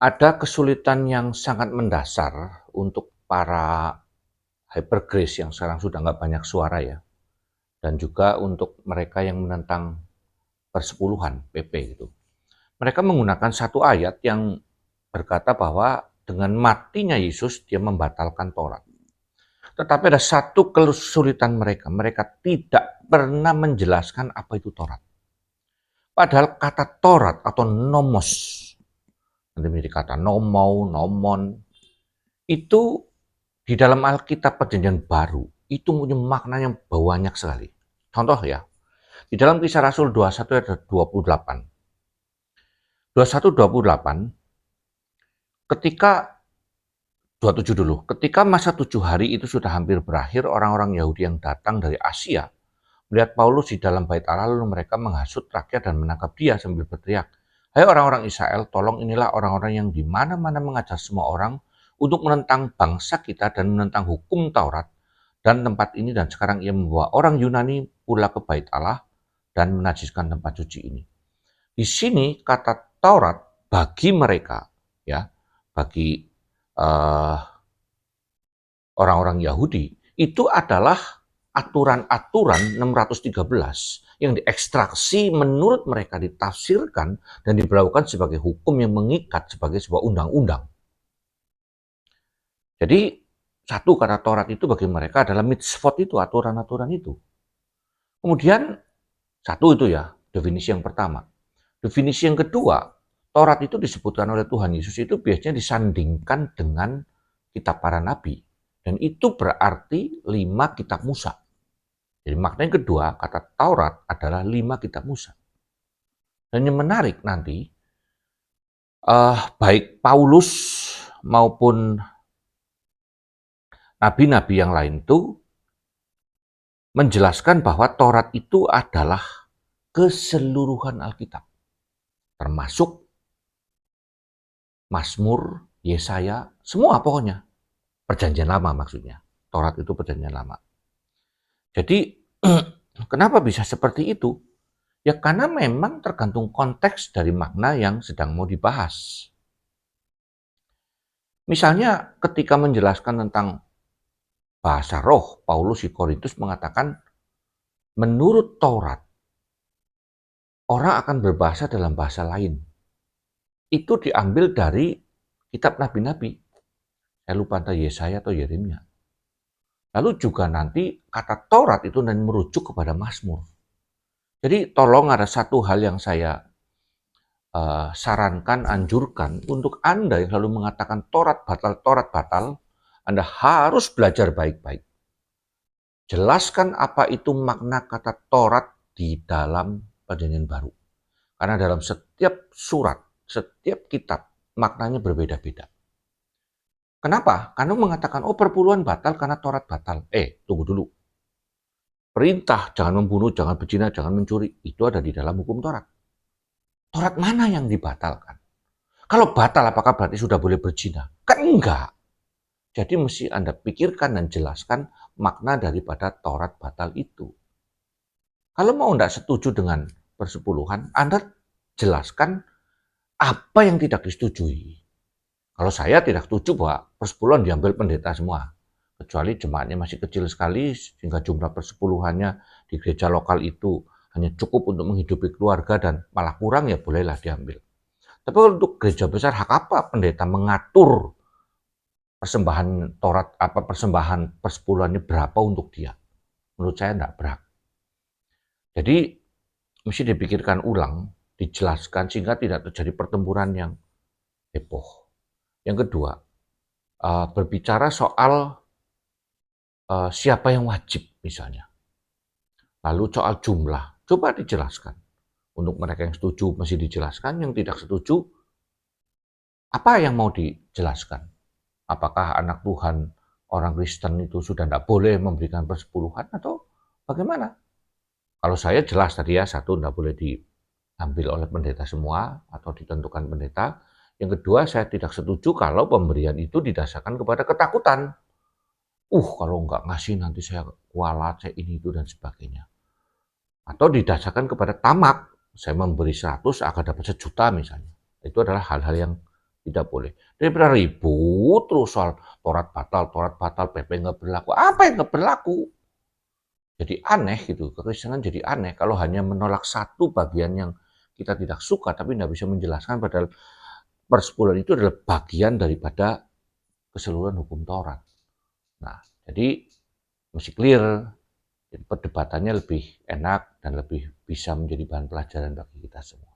Ada kesulitan yang sangat mendasar untuk para hyper grace yang sekarang sudah nggak banyak suara ya, dan juga untuk mereka yang menentang persepuluhan PP gitu. Mereka menggunakan satu ayat yang berkata bahwa dengan matinya Yesus dia membatalkan Taurat. Tetapi ada satu kesulitan mereka, mereka tidak pernah menjelaskan apa itu Taurat. Padahal kata Taurat atau nomos, nanti menjadi kata nomou, nomon, itu di dalam Alkitab Perjanjian Baru itu punya makna yang banyak sekali. Contoh ya, di dalam Kisah Rasul 21 ayat 28. 21-28, ketika 27 dulu, ketika masa 7 hari itu sudah hampir berakhir, orang-orang Yahudi yang datang dari Asia melihat Paulus di dalam bait Allah, lalu mereka menghasut rakyat dan menangkap dia sambil berteriak, "Hai orang-orang Israel, tolong inilah orang-orang yang di mana-mana mengajar semua orang untuk menentang bangsa kita dan menentang hukum Taurat dan tempat ini, dan sekarang ia membawa orang Yunani pula ke bait Allah dan menajiskan tempat suci ini." Di sini kata Taurat bagi mereka, ya, bagi uh, orang-orang Yahudi itu adalah aturan-aturan 613 yang diekstraksi menurut mereka, ditafsirkan dan diberlakukan sebagai hukum yang mengikat sebagai sebuah undang-undang. Jadi satu, kata Taurat itu bagi mereka adalah mitzvot, itu aturan-aturan itu. Kemudian satu itu ya definisi yang pertama. Definisi yang kedua, Taurat itu disebutkan oleh Tuhan Yesus itu biasanya disandingkan dengan kitab para nabi. Dan itu berarti 5 kitab Musa. Jadi makna yang kedua, kata Taurat adalah 5 kitab Musa. Dan yang menarik nanti, baik Paulus maupun nabi-nabi yang lain itu menjelaskan bahwa Taurat itu adalah keseluruhan Alkitab. Termasuk Mazmur, Yesaya, semua pokoknya. Perjanjian lama maksudnya. Taurat itu perjanjian lama. Jadi kenapa bisa seperti itu? Ya karena memang tergantung konteks dari makna yang sedang mau dibahas. Misalnya ketika menjelaskan tentang bahasa roh, Paulus di Korintus mengatakan menurut Taurat orang akan berbahasa dalam bahasa lain. Itu diambil dari kitab nabi-nabi. Saya lupa entah Yesaya atau Yeremia. Lalu juga nanti kata Taurat itu dan merujuk kepada Mazmur. Jadi tolong ada satu hal yang saya sarankan, anjurkan untuk Anda yang selalu mengatakan Taurat batal, Anda harus belajar baik-baik. Jelaskan apa itu makna kata Taurat di dalam Perjanjian Baru. Karena dalam setiap surat, setiap kitab, maknanya berbeda-beda. Kenapa? Karena mengatakan, oh perpuluhan batal karena Taurat batal. Tunggu dulu. Perintah jangan membunuh, jangan berzina, jangan mencuri, itu ada di dalam hukum Taurat. Taurat mana yang dibatalkan? Kalau batal, apakah berarti sudah boleh berzina? Kan enggak. Jadi mesti Anda pikirkan dan jelaskan makna daripada Taurat batal itu. Kalau mau tidak setuju dengan persepuluhan, Anda jelaskan apa yang tidak disetujui. Kalau saya tidak setuju bahwa persepuluhan diambil pendeta semua, kecuali jemaatnya masih kecil sekali sehingga jumlah persepuluhannya di gereja lokal itu hanya cukup untuk menghidupi keluarga dan malah kurang, ya bolehlah diambil. Tapi untuk gereja besar, hak apa pendeta mengatur persembahan Taurat, apa persembahan persepuluhannya berapa untuk dia? Menurut saya tidak berhak. Jadi mesti dipikirkan ulang, dijelaskan sehingga tidak terjadi pertempuran yang heboh. Yang kedua, berbicara soal siapa yang wajib misalnya. Lalu soal jumlah, coba dijelaskan. Untuk mereka yang setuju mesti dijelaskan, yang tidak setuju apa yang mau dijelaskan. Apakah anak Tuhan orang Kristen itu sudah tidak boleh memberikan persepuluhan atau bagaimana? Kalau saya jelas tadi ya, satu, tidak boleh diambil oleh pendeta semua atau ditentukan pendeta. Yang kedua, saya tidak setuju kalau pemberian itu didasarkan kepada ketakutan. Kalau nggak ngasih nanti saya kualat, saya ini itu dan sebagainya. Atau didasarkan kepada tamak, saya memberi 100 akan dapat 1 juta misalnya. Itu adalah hal-hal yang Tidak boleh. Daripada ribut terus soal Taurat batal, PP nggak berlaku. Apa yang nggak berlaku? Jadi aneh gitu, kekristenan jadi aneh kalau hanya menolak satu bagian yang kita tidak suka tapi tidak bisa menjelaskan padahal persepuluhan itu adalah bagian daripada keseluruhan hukum Taurat. Nah, jadi mesti clear, jadi perdebatannya lebih enak dan lebih bisa menjadi bahan pelajaran bagi kita semua.